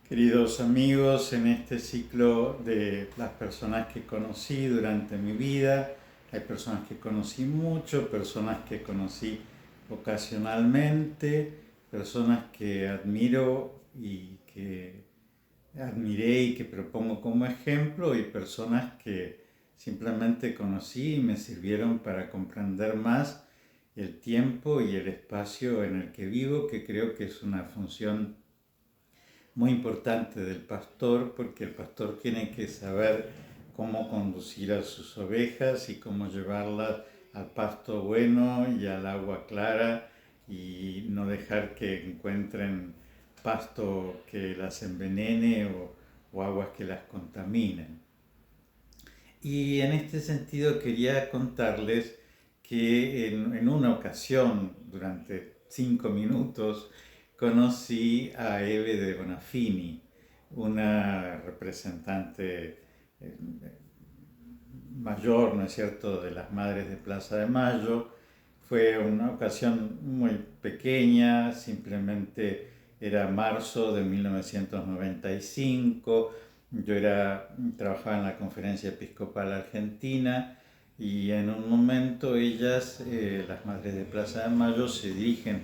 Queridos amigos, en este ciclo de las personas que conocí durante mi vida, hay personas que conocí mucho, personas que conocí ocasionalmente, personas que admiro y que admiré y que propongo como ejemplo, y personas que simplemente conocí y me sirvieron para comprender más el tiempo y el espacio en el que vivo, que creo que es una función muy importante del pastor, porque el pastor tiene que saber cómo conducir a sus ovejas y cómo llevarlas al pasto bueno y al agua clara, y no dejar que encuentren pasto que las envenene o aguas que las contaminen. Y en este sentido quería contarles que en una ocasión, durante 5 minutos, conocí a Eve de Bonafini, una representante eh, mayor, ¿no es cierto?, de las Madres de Plaza de Mayo. Fue una ocasión muy pequeña, simplemente era marzo de 1995. Yo trabajaba en la Conferencia Episcopal Argentina, y en un momento ellas, las Madres de Plaza de Mayo, se dirigen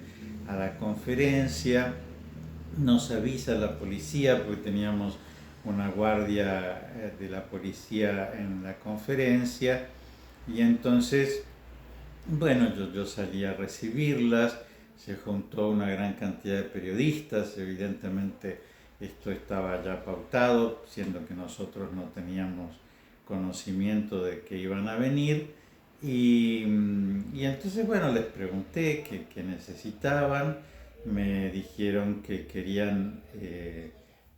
a la conferencia. Nos avisa la policía porque teníamos una guardia de la policía en la conferencia, y entonces, bueno, yo salí a recibirlas. Se juntó una gran cantidad de periodistas. Evidentemente esto estaba ya pautado, siendo que nosotros no teníamos conocimiento de que iban a venir. Y entonces, bueno, les pregunté qué necesitaban. Me dijeron que querían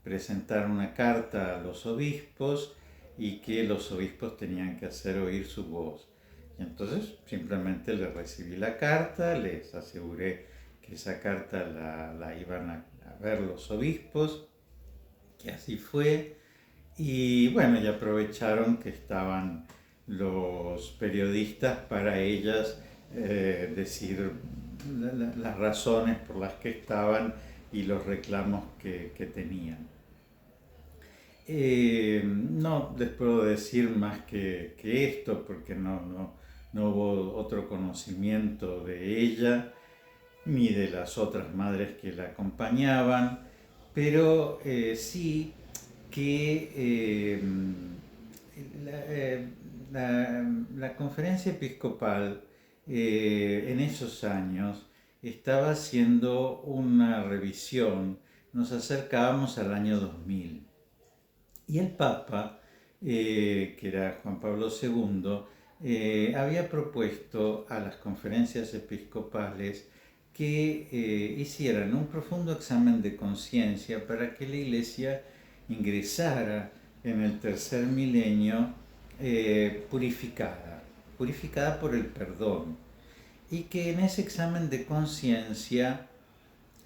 presentar una carta a los obispos y que los obispos tenían que hacer oír su voz. Y entonces simplemente les recibí la carta, les aseguré que esa carta la iban a ver los obispos, que así fue. Y bueno, ya aprovecharon que estaban los periodistas para ellas decir las razones por las que estaban y los reclamos que tenían. No les puedo decir más que esto, porque no hubo otro conocimiento de ella ni de las otras madres que la acompañaban, pero sí que la conferencia episcopal en esos años estaba haciendo una revisión. Nos acercábamos al año 2000, y el Papa, que era Juan Pablo II, había propuesto a las conferencias episcopales que hicieran un profundo examen de conciencia para que la Iglesia ingresara en el tercer milenio purificada por el perdón, y que en ese examen de conciencia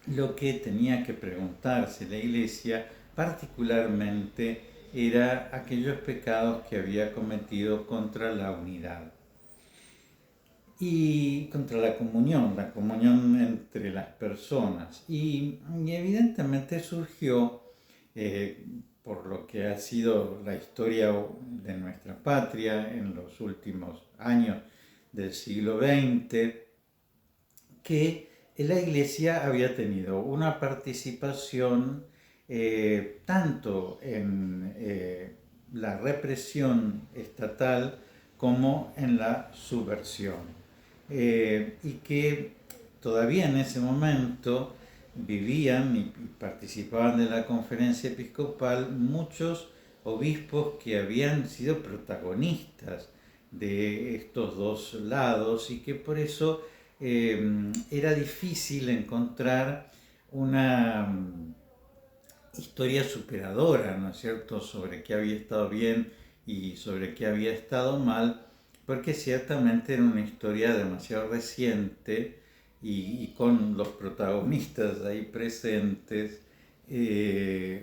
lo que tenía que preguntarse la Iglesia particularmente era aquellos pecados que había cometido contra la unidad y contra la comunión entre las personas. Y evidentemente surgió, por lo que ha sido la historia de nuestra patria en los últimos años del siglo XX, que la Iglesia había tenido una participación tanto en la represión estatal como en la subversión, y que todavía en ese momento vivían y participaban de la conferencia episcopal muchos obispos que habían sido protagonistas de estos dos lados, y que por eso era difícil encontrar una historia superadora, ¿no es cierto?, sobre qué había estado bien y sobre qué había estado mal, porque ciertamente era una historia demasiado reciente y con los protagonistas ahí presentes,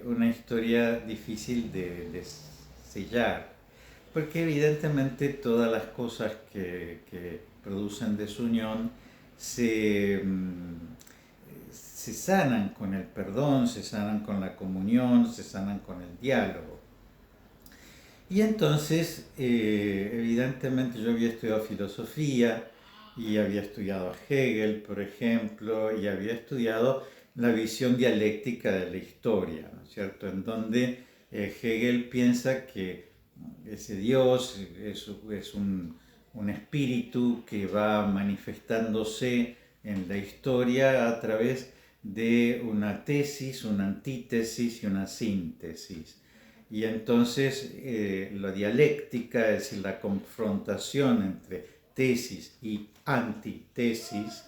una historia difícil de sellar, porque evidentemente todas las cosas que producen desunión se, se sanan con el perdón, se sanan con la comunión, se sanan con el diálogo. Y entonces, evidentemente yo había estudiado filosofía y había estudiado a Hegel, por ejemplo, y había estudiado la visión dialéctica de la historia, ¿no es cierto? En donde Hegel piensa que ese Dios es un espíritu que va manifestándose en la historia a través de una tesis, una antítesis y una síntesis. Y entonces la dialéctica, es decir, la confrontación entre tesis y antítesis,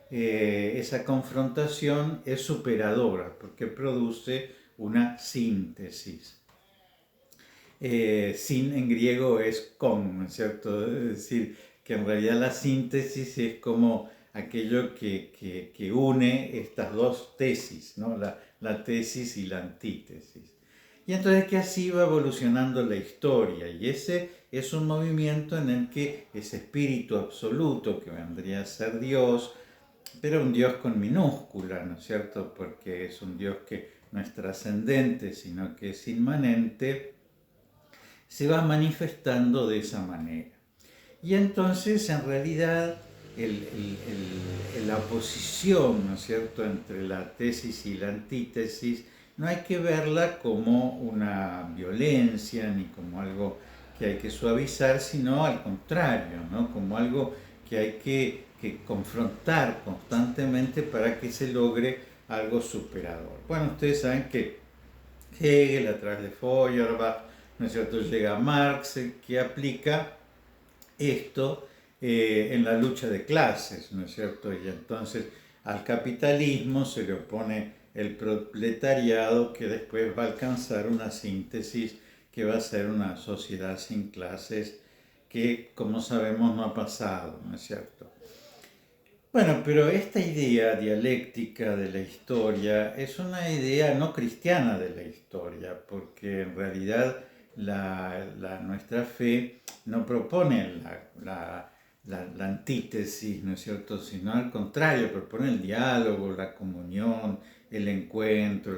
esa confrontación es superadora porque produce una síntesis. Sin en griego es con, ¿no es cierto? Es decir, que en realidad la síntesis es como aquello que une estas dos tesis, ¿no? La tesis y la antítesis. Y entonces que así va evolucionando la historia, y ese es un movimiento en el que ese espíritu absoluto que vendría a ser Dios, pero un Dios con minúscula, ¿no es cierto? Porque es un Dios que no es trascendente, sino que es inmanente, se va manifestando de esa manera. Y entonces, en realidad, la oposición, ¿no es cierto?, entre la tesis y la antítesis, no hay que verla como una violencia ni como algo que hay que suavizar, sino al contrario, ¿no?, como algo que hay que confrontar constantemente para que se logre algo superador. Bueno, ustedes saben que Hegel, a través de Feuerbach, ¿no es cierto?, llega a Marx, que aplica esto en la lucha de clases, ¿no es cierto? Y entonces al capitalismo se le opone el proletariado, que después va a alcanzar una síntesis que va a ser una sociedad sin clases, que como sabemos no ha pasado, ¿no es cierto? Bueno, pero esta idea dialéctica de la historia es una idea no cristiana de la historia, porque en realidad nuestra fe no propone la antítesis, ¿no es cierto?, sino al contrario, propone el diálogo, la comunión, el encuentro,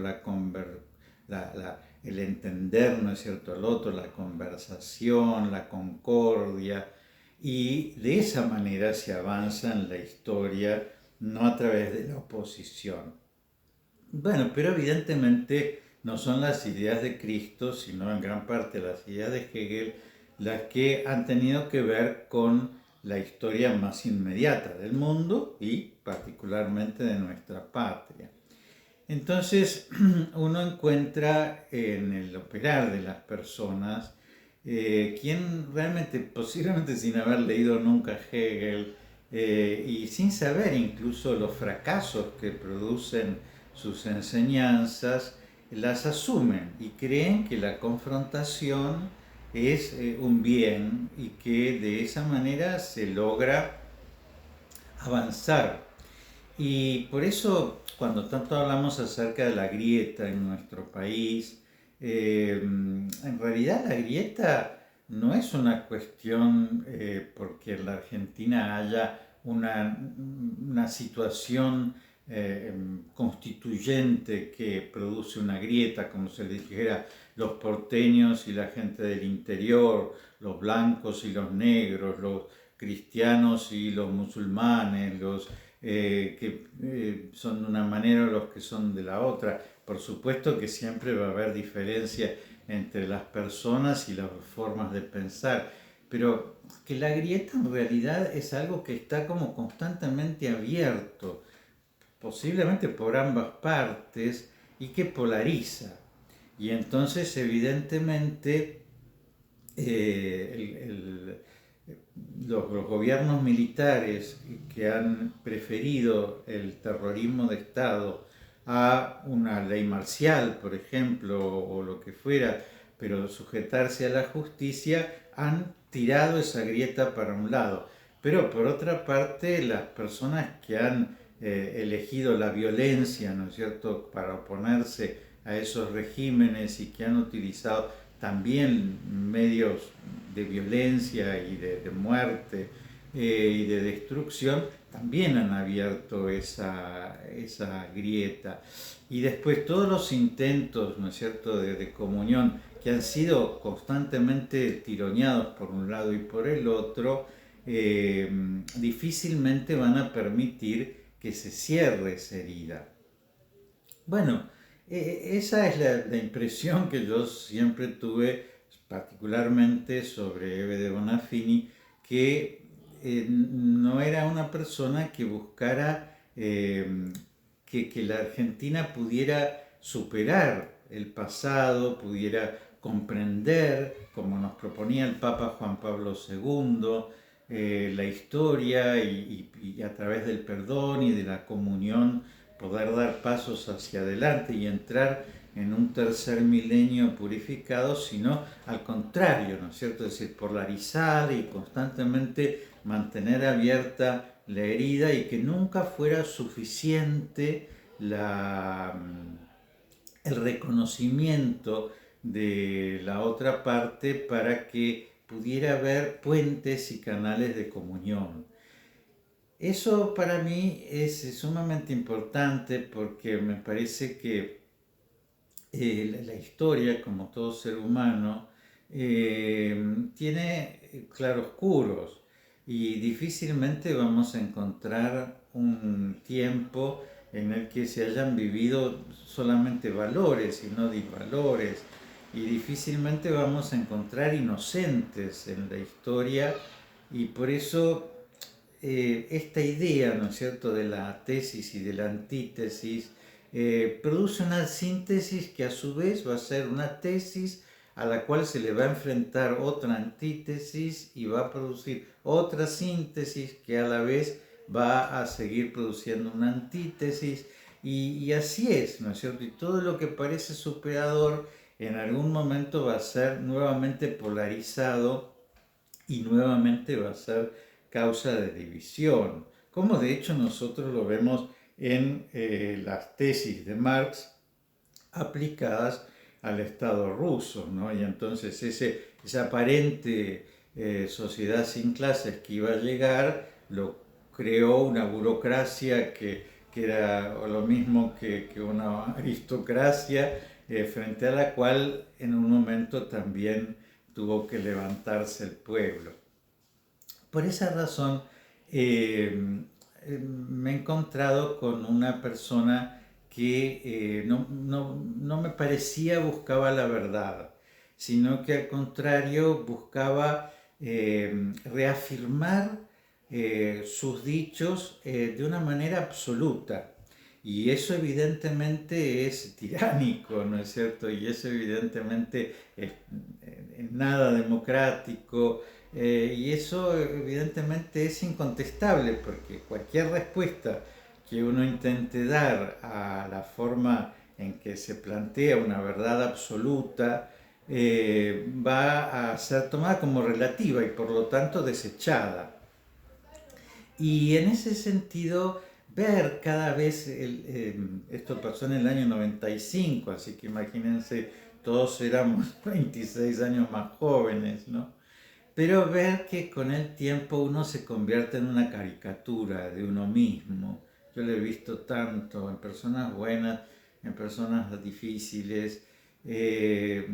el entender, ¿no es cierto?, al otro, la conversación, la concordia, y de esa manera se avanza en la historia, no a través de la oposición. Bueno, pero evidentemente no son las ideas de Cristo, sino en gran parte las ideas de Hegel, las que han tenido que ver con la historia más inmediata del mundo y particularmente de nuestra patria. Entonces uno encuentra en el operar de las personas, quien realmente, posiblemente sin haber leído nunca Hegel, y sin saber incluso los fracasos que producen sus enseñanzas, las asumen y creen que la confrontación es un bien y que de esa manera se logra avanzar. Y por eso, cuando tanto hablamos acerca de la grieta en nuestro país, en realidad la grieta no es una cuestión porque en la Argentina haya una situación constituyente que produce una grieta, como se le dijera, los porteños y la gente del interior, los blancos y los negros, los cristianos y los musulmanes, los que son de una manera o los que son de la otra. Por supuesto que siempre va a haber diferencia entre las personas y las formas de pensar, pero que la grieta en realidad es algo que está como constantemente abierto, posiblemente por ambas partes, y que polariza. Y entonces evidentemente los gobiernos militares que han preferido el terrorismo de Estado a una ley marcial, por ejemplo, o lo que fuera, pero sujetarse a la justicia, han tirado esa grieta para un lado. Pero por otra parte, las personas que han elegido la violencia, ¿no es cierto?, para oponerse a esos regímenes y que han utilizado también medios de violencia y de muerte y de destrucción, también han abierto esa grieta. Y después todos los intentos, ¿no es cierto?, de comunión que han sido constantemente tironeados por un lado y por el otro, difícilmente van a permitir que se cierre esa herida. Bueno, esa es la impresión que yo siempre tuve, particularmente sobre Ebe de Bonafini, que no era una persona que buscara que la Argentina pudiera superar el pasado, pudiera comprender, como nos proponía el Papa Juan Pablo II, la historia y a través del perdón y de la comunión poder dar pasos hacia adelante y entrar en un tercer milenio purificado, sino al contrario, ¿no es cierto? Es decir, polarizar y constantemente mantener abierta la herida y que nunca fuera suficiente el reconocimiento de la otra parte para que pudiera haber puentes y canales de comunión. Eso para mí es sumamente importante porque me parece que la historia, como todo ser humano, tiene claroscuros y difícilmente vamos a encontrar un tiempo en el que se hayan vivido solamente valores y no disvalores, y difícilmente vamos a encontrar inocentes en la historia, y por eso esta idea, ¿no es cierto?, de la tesis y de la antítesis, produce una síntesis que a su vez va a ser una tesis a la cual se le va a enfrentar otra antítesis y va a producir otra síntesis que a la vez va a seguir produciendo una antítesis, y así es, ¿no es cierto? Y todo lo que parece superador en algún momento va a ser nuevamente polarizado y nuevamente va a ser causa de división, como de hecho nosotros lo vemos en las tesis de Marx aplicadas al Estado ruso, ¿no? Y entonces esa aparente sociedad sin clases que iba a llegar, lo creó una burocracia que era lo mismo que una aristocracia, frente a la cual en un momento también tuvo que levantarse el pueblo. Por esa razón, me he encontrado con una persona que no me parecía buscaba la verdad, sino que al contrario buscaba reafirmar sus dichos de una manera absoluta. Y eso evidentemente es tiránico, ¿no es cierto? Y eso evidentemente es nada democrático, y eso evidentemente es incontestable, porque cualquier respuesta que uno intente dar a la forma en que se plantea una verdad absoluta va a ser tomada como relativa y por lo tanto desechada. Y en ese sentido, ver cada vez, esto pasó en el año 95, así que imagínense, todos éramos 26 años más jóvenes, ¿no? Pero ver que con el tiempo uno se convierte en una caricatura de uno mismo. Yo lo he visto tanto en personas buenas, en personas difíciles, eh,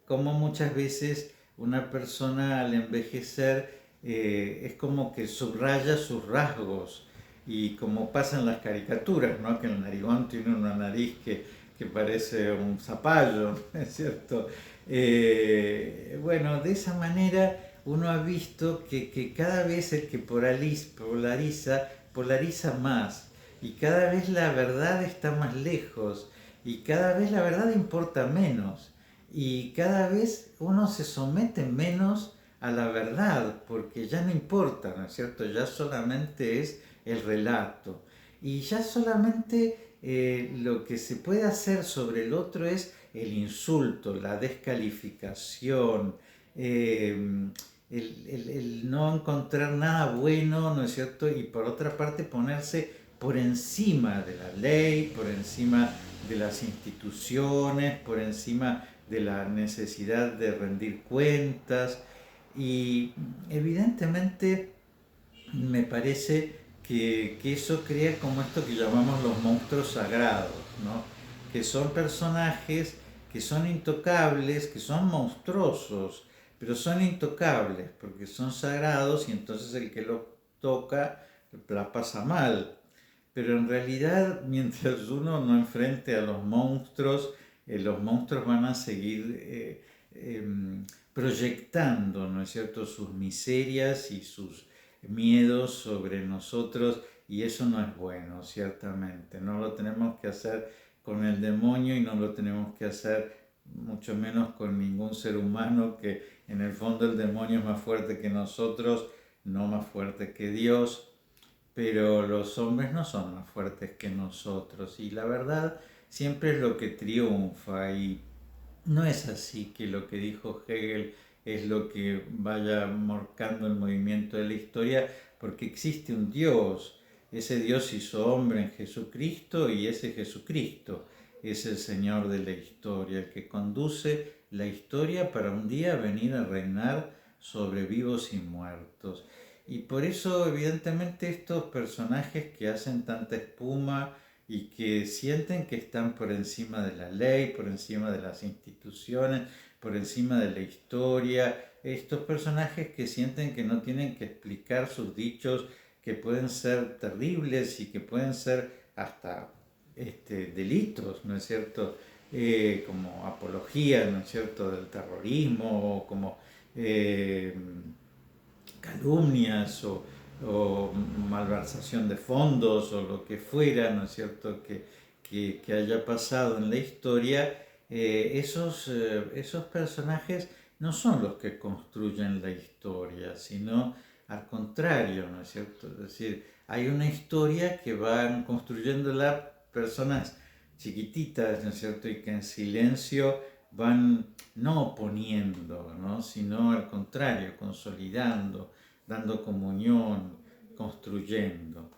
como muchas veces una persona al envejecer es como que subraya sus rasgos, y como pasa en las caricaturas, ¿no? Que el narigón tiene una nariz que parece un zapallo, ¿es cierto? Bueno, de esa manera uno ha visto que cada vez el que polariza más, y cada vez la verdad está más lejos, y cada vez la verdad importa menos, y cada vez uno se somete menos a la verdad, porque ya no importa, ¿no es cierto? Ya solamente es el relato. Y ya solamente lo que se puede hacer sobre el otro es el insulto, la descalificación, el no encontrar nada bueno, ¿no es cierto? Y por otra parte ponerse por encima de la ley, por encima de las instituciones, por encima de la necesidad de rendir cuentas. Y evidentemente me parece que eso crea como esto que llamamos los monstruos sagrados, ¿no? Que son personajes que son intocables, que son monstruosos, pero son intocables porque son sagrados y entonces el que los toca la pasa mal. Pero en realidad, mientras uno no enfrente a los monstruos van a seguir proyectando, ¿no es cierto?, sus miserias y sus miedos sobre nosotros, y eso no es bueno, ciertamente. No lo tenemos que hacer con el demonio y no lo tenemos que hacer mucho menos con ningún ser humano, que en el fondo el demonio es más fuerte que nosotros, no más fuerte que Dios, pero los hombres no son más fuertes que nosotros y la verdad siempre es lo que triunfa, y no es así que lo que dijo Hegel es lo que vaya marcando el movimiento de la historia, porque existe un Dios. Ese Dios hizo hombre en Jesucristo y ese Jesucristo es el Señor de la historia, el que conduce la historia para un día venir a reinar sobre vivos y muertos. Y por eso, evidentemente, estos personajes que hacen tanta espuma y que sienten que están por encima de la ley, por encima de las instituciones, por encima de la historia, estos personajes que sienten que no tienen que explicar sus dichos, que pueden ser terribles y que pueden ser hasta delitos, ¿no es cierto? Como apología, ¿no es cierto?, del terrorismo, o como calumnias o malversación de fondos o lo que fuera, ¿no es cierto?, que haya pasado en la historia, esos personajes no son los que construyen la historia, sino al contrario, ¿no es cierto? Es decir, hay una historia que van construyéndola personas chiquititas, ¿no es cierto?, y que en silencio van no oponiendo, ¿no?, sino al contrario, consolidando, dando comunión, construyendo.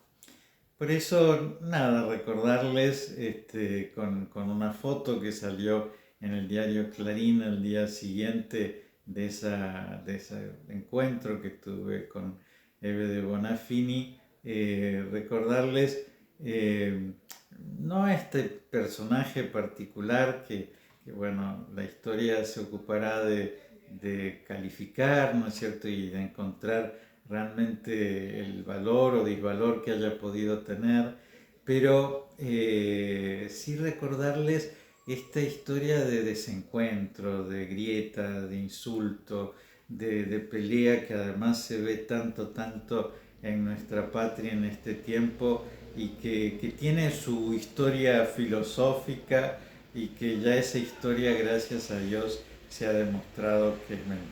Por eso, nada, recordarles con una foto que salió en el diario Clarín el día siguiente de ese encuentro que tuve con Eve de Bonafini, recordarles no a este personaje particular que, bueno, la historia se ocupará de calificar, ¿no es cierto?, y de encontrar realmente el valor o disvalor que haya podido tener, pero sí recordarles esta historia de desencuentro, de grieta, de insulto, de pelea que además se ve tanto en nuestra patria en este tiempo, y que tiene su historia filosófica, y que ya esa historia, gracias a Dios, se ha demostrado que es mentira.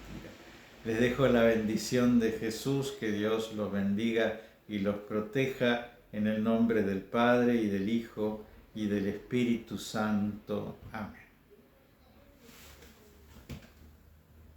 Les dejo la bendición de Jesús, que Dios los bendiga y los proteja en el nombre del Padre y del Hijo y del Espíritu Santo. Amén.